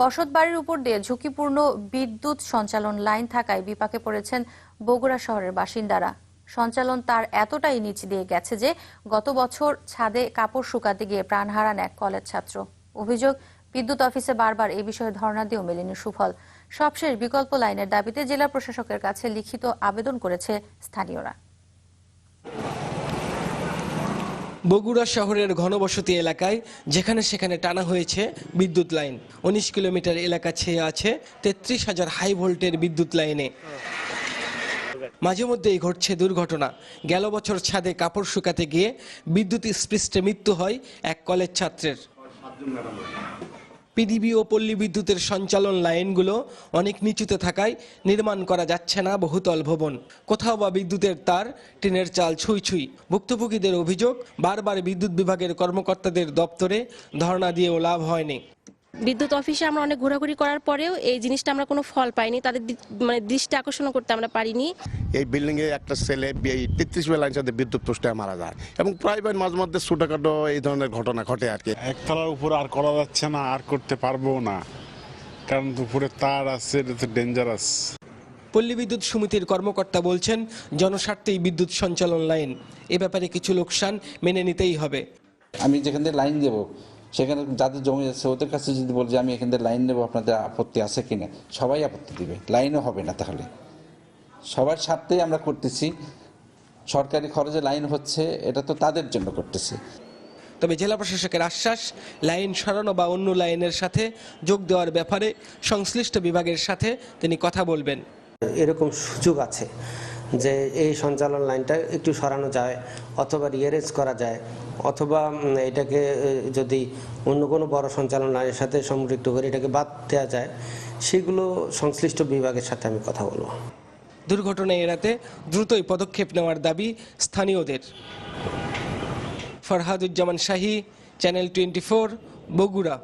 বসতবাড়ির উপর দিয়ে ঝুঁকিপূর্ণ বিদ্যুৎ সঞ্চালন লাইন থাকায় বিপাকে পড়েছেন বগুড়া শহরের বাসিন্দারা। সঞ্চালন তার এতটাই নিচ দিয়ে গেছে যে গত বছর ছাদে কাপড় শুকাতে গিয়ে প্রাণ হারান এক কলেজ ছাত্র। অভিযোগ, বিদ্যুৎ অফিসে বারবার এই বিষয়ে ধর্ণা দিয়েও মেলেনি সুফল। সবশেষ বিকল্প লাইনের দাবিতে জেলা প্রশাসকের কাছে লিখিত আবেদন করেছে স্থানীয়রা। বগুড়া শহরের ঘনবসতি এলাকায় যেখানে সেখানে টানা হয়েছে বিদ্যুৎ লাইন। ১৯ কিলোমিটার এলাকা ছেয়ে আছে ৩৩,০০০ হাই ভোল্টের বিদ্যুৎ লাইনে। মাঝে মধ্যেই ঘটছে দুর্ঘটনা। গেল বছর ছাদে কাপড় শুকাতে গিয়ে বিদ্যুৎ স্পৃষ্টে মৃত্যু হয় এক কলেজ ছাত্রের। পিডিবি ও পল্লী বিদ্যুতের সঞ্চালন লাইনগুলো অনেক নিচুতে থাকায় নির্মাণ করা যাচ্ছে না বহুতল ভবন। কোথাও বা বিদ্যুতের তার, টিনের চাল ছুঁই ছুঁই। ভুক্তভোগীদের অভিযোগ, বারবার বিদ্যুৎ বিভাগের কর্মকর্তাদের দপ্তরে ধর্ণা দিয়েও লাভ হয়নি। বিদ্যুৎ অফিসে আমরা অনেক ঘোরাঘুরি করার পরেও এই জিনিসটা আমরা কোনো ফল পাইনি, তাদের দৃষ্টি আকর্ষণ করতে আমরা পারিনি। এই বিল্ডিং এ একটা ছেলে ৩৩ লাইন সাথে বিদ্যুৎ পোস্টে মারা যায় এবং প্রাইভেট মাঝে মধ্যে ছোটখাটো এই ধরনের ঘটনা ঘটে আর কি। একতলার উপর আর করা যাচ্ছে না, আর করতে পারবো না, কারণ উপরে তার আছে, এটা ডেঞ্জারাস। পল্লী বিদ্যুৎ সমিতির কর্মকর্তা বলছেন, জনস্বার্থেই বিদ্যুৎ সঞ্চালন লাইন, এ ব্যাপারে কিছু লোকসান মেনে নিতেই হবে। আমি যেখান থেকে লাইন দেবো সেখানে যাদের জমি আছে ওদের কাছে যদি বলি যে আমি এখান থেকে লাইন নেবো, আপনাদের আপত্তি আছে কিনা, সবাই আপত্তি দিবে, লাইনও হবে না। তাহলে সবার স্বার্থেই আমরা করতেছি, সরকারি খরচে লাইন হচ্ছে, এটা তো তাদের জন্য করতেছি। তবে জেলা প্রশাসকের আশ্বাস, লাইন সরানো বা অন্য লাইনের সাথে যোগ দেওয়ার ব্যাপারে সংশ্লিষ্ট বিভাগের সাথে তিনি কথা বলবেন। এরকম সুযোগ আছে যে এই সঞ্চালন লাইনটা একটু সরানো যায়, অথবা রিয়ারেঞ্জ করা যায়, অথবা এটাকে যদি অন্য কোনো বড় সঞ্চালন লাইনের সাথে সম্পৃক্ত করে এটাকে বাদ দেওয়া যায়, সেগুলো সংশ্লিষ্ট বিভাগের সাথে আমি কথা বলবো। দুর্ঘটনা এড়াতে দ্রুতই পদক্ষেপ নেওয়ার দাবি স্থানীয়দের। ফরহাদুজ্জামান শাহী, চ্যানেল 24, বগুড়া।